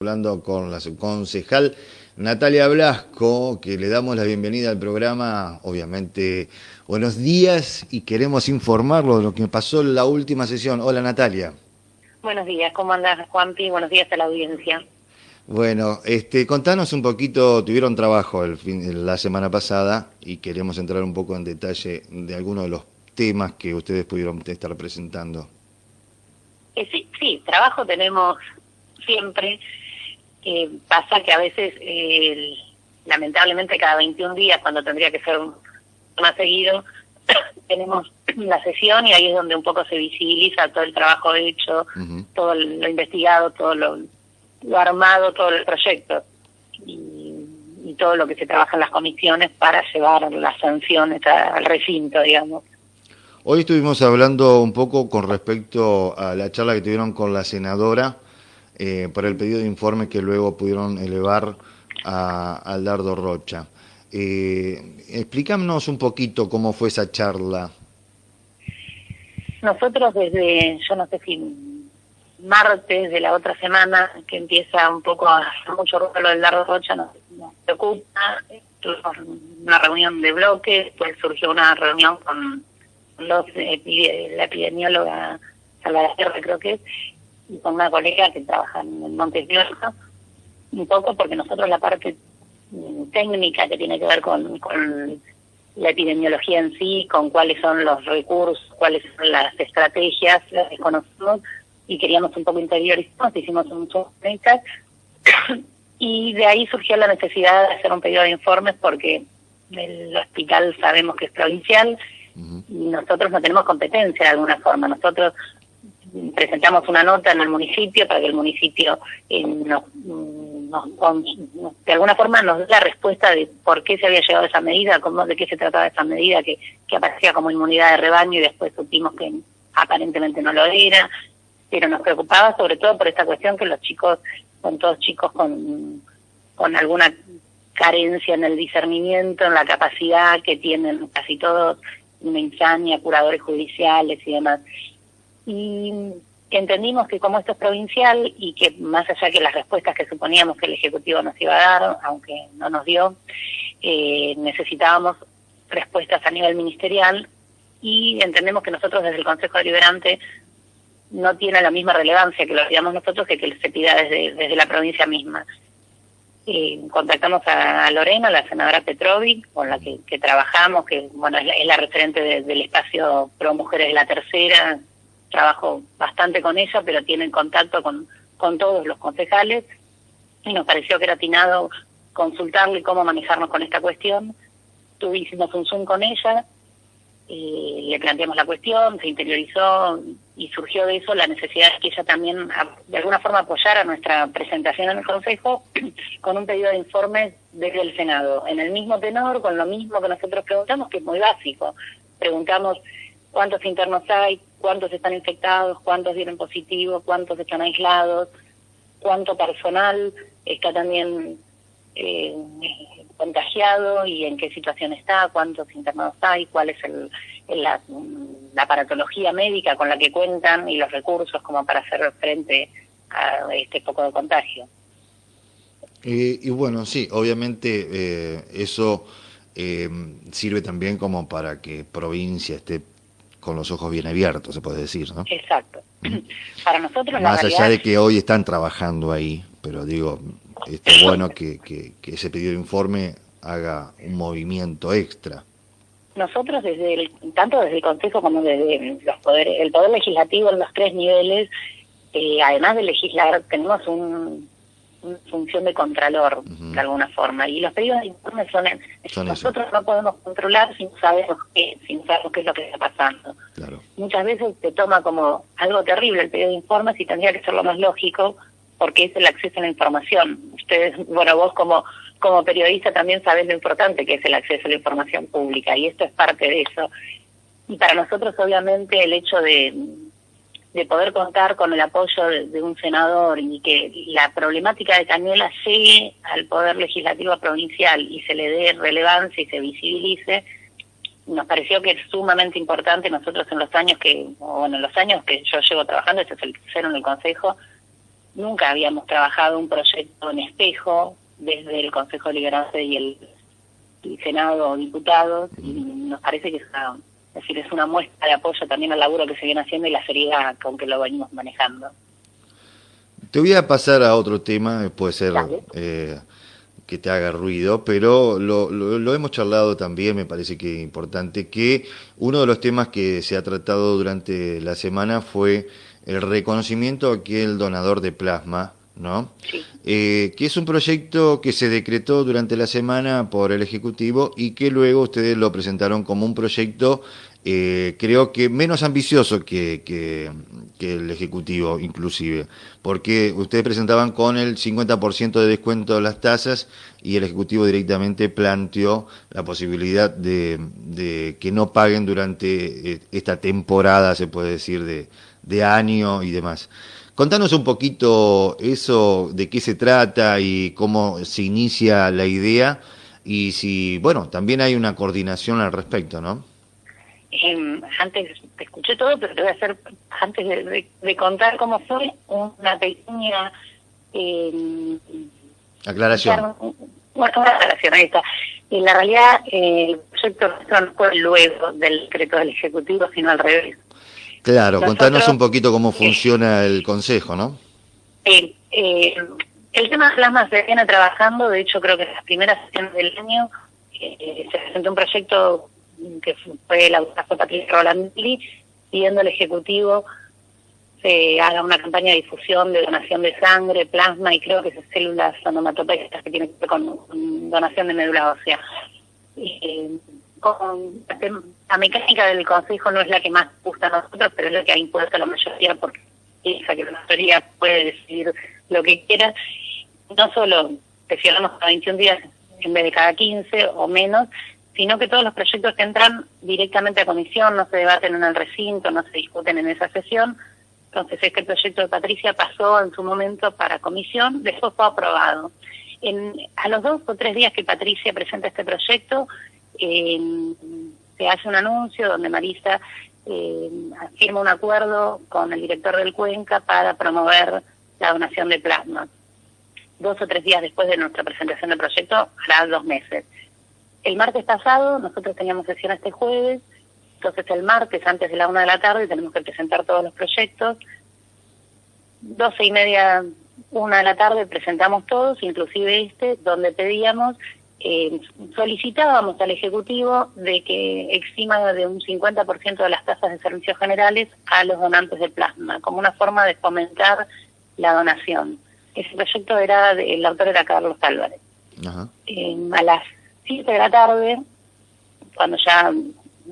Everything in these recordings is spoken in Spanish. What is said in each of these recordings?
Hablando con la subconcejal Natalia Blasco, que le damos la bienvenida al programa. Obviamente, buenos días y queremos informarlo de lo que pasó en la última sesión. Hola, Natalia. Buenos días, ¿cómo andas, Juanpi? Buenos días a la audiencia. Bueno, contanos un poquito, tuvieron trabajo la semana pasada y queremos entrar un poco en detalle de algunos de los temas que ustedes pudieron estar presentando. Sí, trabajo tenemos siempre. Pasa que a veces, lamentablemente, cada 21 días, cuando tendría que ser más seguido, tenemos la sesión y ahí es donde un poco se visibiliza todo el trabajo hecho, todo lo investigado, todo lo armado, todo el proyecto y todo lo que se trabaja en las comisiones para llevar las sanciones al recinto, digamos. Hoy estuvimos hablando un poco con respecto a la charla que tuvieron con la senadora para el pedido de informe que luego pudieron elevar al Dardo Rocha. Explícanos un poquito cómo fue esa charla. Nosotros desde, yo no sé si martes de la otra semana, que empieza un poco a hacer mucho ruido lo del Dardo Rocha, nos preocupa. Tuvimos una reunión de bloque, después surgió una reunión con la epidemióloga Salvador, creo que es, y con una colega que trabaja en Montevideo, un poco porque nosotros la parte técnica que tiene que ver con la epidemiología en sí, con cuáles son los recursos, cuáles son las estrategias, las desconocemos y queríamos un poco interiorizarnos, hicimos muchas métricas y de ahí surgió la necesidad de hacer un pedido de informes porque el hospital sabemos que es provincial y nosotros no tenemos competencia de alguna forma. Nosotros presentamos una nota en el municipio para que el municipio de alguna forma nos dé la respuesta de por qué se había llegado a esa medida, de qué se trataba esa medida que aparecía como inmunidad de rebaño y después supimos que aparentemente no lo era, pero nos preocupaba sobre todo por esta cuestión que los chicos, son todos chicos con alguna carencia en el discernimiento, en la capacidad que tienen casi todos, una insania, curadores judiciales y demás. Y entendimos que como esto es provincial y que más allá que las respuestas que suponíamos que el Ejecutivo nos iba a dar, aunque no nos dio, necesitábamos respuestas a nivel ministerial y entendemos que nosotros desde el Consejo Deliberante no tiene la misma relevancia que lo digamos nosotros que se pida desde la provincia misma. Contactamos a Lorena, la senadora Petrovic, con la que trabajamos, que bueno es la referente del espacio Pro Mujeres de la Tercera. Trabajo bastante con ella, pero tiene contacto con todos los concejales y nos pareció que era atinado consultarle cómo manejarnos con esta cuestión. Tuvimos un Zoom con ella, le planteamos la cuestión, se interiorizó y surgió de eso la necesidad de que ella también de alguna forma apoyara nuestra presentación en el Consejo con un pedido de informes desde el Senado, en el mismo tenor, con lo mismo que nosotros preguntamos, que es muy básico. Preguntamos cuántos internos hay, cuántos están infectados, cuántos dieron positivo, cuántos están aislados, cuánto personal está también contagiado y en qué situación está, cuántos internados hay, cuál es la aparatología médica con la que cuentan y los recursos como para hacer frente a este poco de contagio. Y bueno, sí, obviamente eso sirve también como para que provincia esté con los ojos bien abiertos, se puede decir, ¿no? Exacto. Para nosotros más allá de que hoy están trabajando ahí, pero digo, está bueno que ese pedido de informe haga un movimiento extra. Nosotros tanto desde el Consejo como desde los poderes, el Poder Legislativo en los tres niveles, además de legislar, tenemos una función de contralor, de alguna forma, y los pedidos de informes son nosotros eso. No podemos controlar si no sabemos qué es lo que está pasando. Claro. Muchas veces se toma como algo terrible el pedido de informes y tendría que ser lo más lógico, porque es el acceso a la información. Ustedes, bueno, vos como periodista también sabés lo importante que es el acceso a la información pública, y esto es parte de eso. Y para nosotros, obviamente, el hecho de poder contar con el apoyo de un senador y que la problemática de Cañuelas llegue al Poder Legislativo Provincial y se le dé relevancia y se visibilice, nos pareció que es sumamente importante. Nosotros en los años que yo llevo trabajando, este es el tercero en el Consejo, nunca habíamos trabajado un proyecto en espejo desde el Consejo Deliberante y el Senado o diputados, y nos parece que es una muestra de apoyo también al laburo que se viene haciendo y la seriedad con que lo venimos manejando. Te voy a pasar a otro tema, puede ser que te haga ruido, pero lo hemos charlado también, me parece que es importante, que uno de los temas que se ha tratado durante la semana fue el reconocimiento a aquel donador de plasma, ¿no? Sí. Que es un proyecto que se decretó durante la semana por el Ejecutivo y que luego ustedes lo presentaron como un proyecto, creo que menos ambicioso que el Ejecutivo inclusive, porque ustedes presentaban con el 50% de descuento de las tasas y el Ejecutivo directamente planteó la posibilidad de que no paguen durante esta temporada, se puede decir, de año y demás. Contanos un poquito eso, de qué se trata y cómo se inicia la idea y si, bueno, también hay una coordinación al respecto, ¿no? Antes te escuché todo, pero te voy a hacer, antes de contar cómo fue, una pequeña aclaración. Una aclaración, ahí está. En la realidad, el proyecto nuestro no fue luego del decreto del Ejecutivo, sino al revés. Claro, Nosotros, contanos un poquito cómo funciona el Consejo, ¿no? El tema de plasma se viene trabajando, de hecho creo que en las primeras sesiones del año se presentó un proyecto que fue la autora Patricia Rolandelli, pidiendo al Ejecutivo se haga una campaña de difusión de donación de sangre, plasma y creo que esas células onomatopéicas que tienen que ver con donación de médula ósea. La mecánica del Consejo no es la que más gusta a nosotros, pero es lo que ha impuesto a la mayoría, porque piensa que la mayoría puede decidir lo que quiera. No solo presionamos cada 21 días en vez de cada 15 o menos, sino que todos los proyectos que entran directamente a comisión, no se debaten en el recinto, no se discuten en esa sesión. Entonces este proyecto de Patricia pasó en su momento para comisión, después fue aprobado. A los 2 o 3 días que Patricia presenta este proyecto, se hace un anuncio donde Marisa firma un acuerdo con el director del Cuenca para promover la donación de plasma. 2 o 3 días después de nuestra presentación del proyecto, hará 2 meses. El martes pasado, nosotros teníamos sesión este jueves, entonces el martes antes de la 1 de la tarde tenemos que presentar todos los proyectos. 12:30, 1 de la tarde presentamos todos, inclusive donde pedíamos, solicitábamos al Ejecutivo de que exima de un 50% de las tasas de servicios generales a los donantes de plasma, como una forma de fomentar la donación. Ese proyecto el autor era Carlos Álvarez. Ajá. A las 7 de la tarde, cuando ya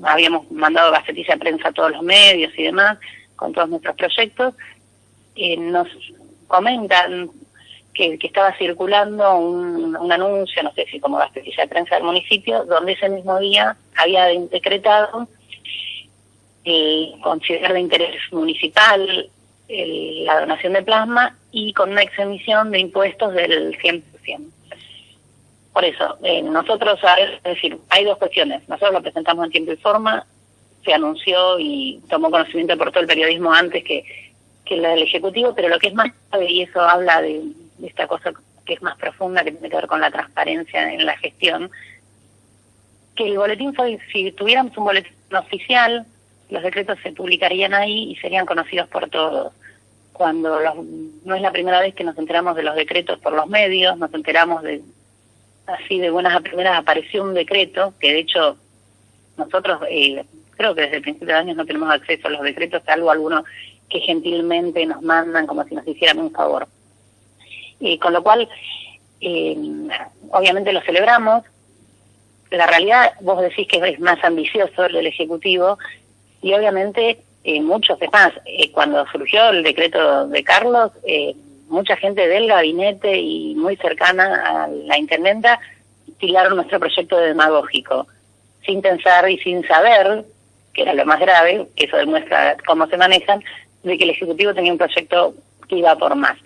habíamos mandado gacetilla de prensa a todos los medios y demás, con todos nuestros proyectos, nos comentan que estaba circulando un anuncio, no sé si como gacetilla de prensa del municipio, donde ese mismo día había decretado considerar de interés municipal la donación de plasma y con una exención de impuestos del 100%. Por eso, nosotros, es decir, hay 2 cuestiones. Nosotros lo presentamos en tiempo y forma, se anunció y tomó conocimiento por todo el periodismo antes que la del Ejecutivo, pero lo que es más grave, y eso habla de esta cosa que es más profunda, que tiene que ver con la transparencia en la gestión, que el boletín si tuviéramos un boletín oficial, los decretos se publicarían ahí y serían conocidos por todos. Cuando no es la primera vez que nos enteramos de los decretos por los medios, nos enteramos así de buenas a primeras apareció un decreto, que de hecho nosotros creo que desde el principio de año no tenemos acceso a los decretos, salvo algunos que gentilmente nos mandan como si nos hicieran un favor. Con lo cual, obviamente lo celebramos. La realidad, vos decís que es más ambicioso el del Ejecutivo, y obviamente muchos, es más, cuando surgió el decreto de Carlos, mucha gente del gabinete y muy cercana a la intendenta tildaron nuestro proyecto de demagógico, sin pensar y sin saber, que era lo más grave, que eso demuestra cómo se manejan, de que el Ejecutivo tenía un proyecto que iba por más.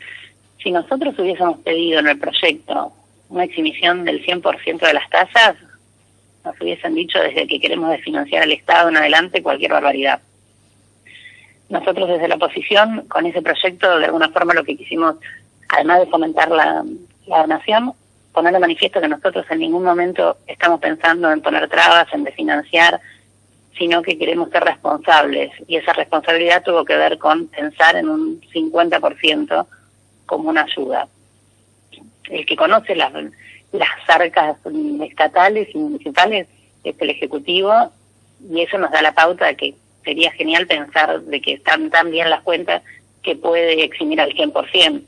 Si nosotros hubiésemos pedido en el proyecto una exhibición del 100% de las tasas, nos hubiesen dicho desde que queremos desfinanciar al Estado en adelante cualquier barbaridad. nosotros desde la oposición, con ese proyecto, de alguna forma lo que quisimos, además de fomentar la donación, poner de manifiesto que nosotros en ningún momento estamos pensando en poner trabas, en desfinanciar, sino que queremos ser responsables. Y esa responsabilidad tuvo que ver con pensar en un 50% como una ayuda. El que conoce las arcas estatales y municipales es el Ejecutivo, y eso nos da la pauta de que sería genial pensar de que están tan bien las cuentas que puede eximir al 100%.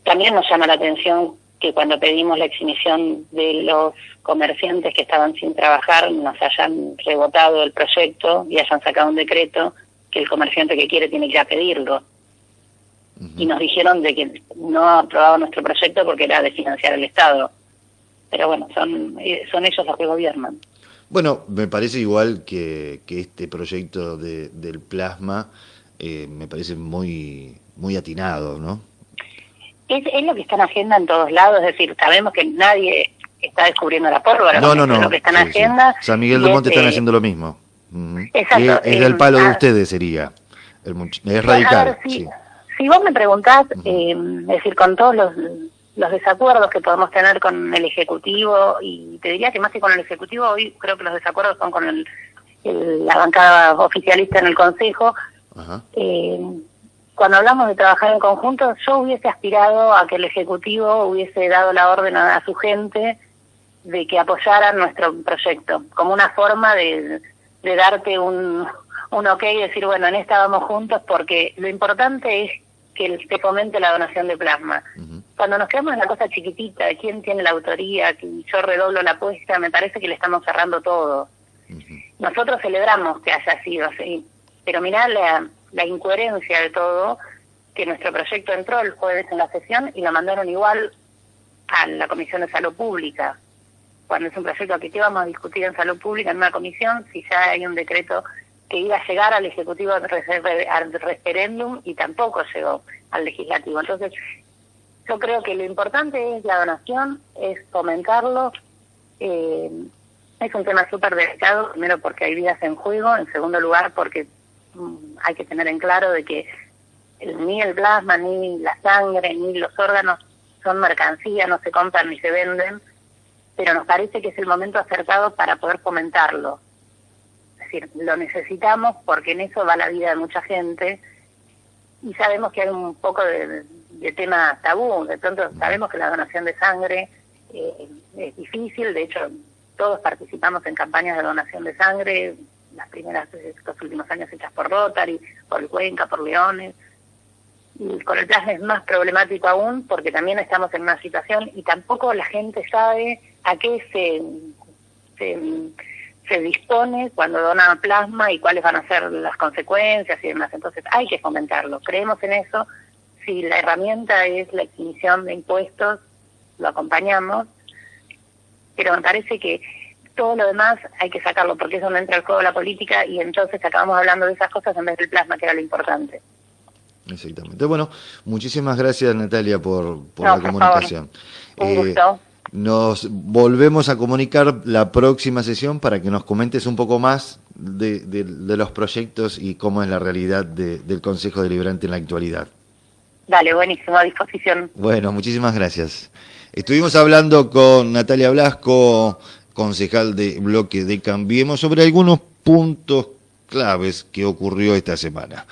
También nos llama la atención que cuando pedimos la exhibición de los comerciantes que estaban sin trabajar, nos hayan rebotado el proyecto y hayan sacado un decreto que el comerciante que quiere tiene que ir a pedirlo. Y nos dijeron de que no ha aprobado nuestro proyecto porque era de financiar el Estado. Pero bueno, son ellos los que gobiernan. Bueno, me parece igual que este proyecto del plasma, me parece muy atinado, ¿no? Es lo que está en agenda en todos lados, es decir, sabemos que nadie está descubriendo la pólvora, no, es lo que está en agenda. San Miguel de Monte están haciendo lo mismo. Exacto. Es del palo de ustedes, sería. Es radical. A ver, si vos me preguntás, es decir, con todos los desacuerdos que podemos tener con el Ejecutivo, y te diría que más que con el Ejecutivo, hoy creo que los desacuerdos son con la bancada oficialista en el Consejo. Cuando hablamos de trabajar en conjunto, yo hubiese aspirado a que el Ejecutivo hubiese dado la orden a su gente de que apoyaran nuestro proyecto, como una forma de darte un ok y decir, bueno, en esta vamos juntos, porque lo importante es que se fomente la donación de plasma. Cuando nos quedamos en la cosa chiquitita, de quién tiene la autoría, que yo redoblo la apuesta, me parece que le estamos cerrando todo. Nosotros celebramos que haya sido así, pero mirá la incoherencia de todo, que nuestro proyecto entró el jueves en la sesión y lo mandaron igual a la Comisión de Salud Pública, cuando es un proyecto que vamos a discutir en Salud Pública en una comisión, si ya hay un decreto que iba a llegar al Ejecutivo al referéndum y tampoco llegó al Legislativo. Entonces, yo creo que lo importante es la donación, es fomentarlo. Es un tema súper delicado, primero porque hay vidas en juego, en segundo lugar porque hay que tener en claro de que ni el plasma, ni la sangre, ni los órganos son mercancía, no se compran ni se venden, pero nos parece que es el momento acertado para poder fomentarlo. Es decir, lo necesitamos porque en eso va la vida de mucha gente, y sabemos que hay un poco de tema tabú. De pronto sabemos que la donación de sangre es difícil, de hecho todos participamos en campañas de donación de sangre, las primeras, estos últimos años hechas por Rotary, por el Cuenca, por Leones, y con el plasma es más problemático aún porque también estamos en una situación y tampoco la gente sabe a qué se dispone cuando dona plasma y cuáles van a ser las consecuencias y demás. Entonces hay que fomentarlo, creemos en eso. Si la herramienta es la exhibición de impuestos, lo acompañamos, pero me parece que todo lo demás hay que sacarlo porque es donde entra el juego de la política y entonces acabamos hablando de esas cosas en vez del plasma, que era lo importante. Exactamente. Bueno, muchísimas gracias, Natalia, por la comunicación. Un gusto. Nos volvemos a comunicar la próxima sesión para que nos comentes un poco más de los proyectos y cómo es la realidad del Consejo Deliberante en la actualidad. Dale, buenísimo, a disposición. Bueno, muchísimas gracias. Estuvimos hablando con Natalia Blasco, concejal de Bloque de Cambiemos, sobre algunos puntos claves que ocurrió esta semana.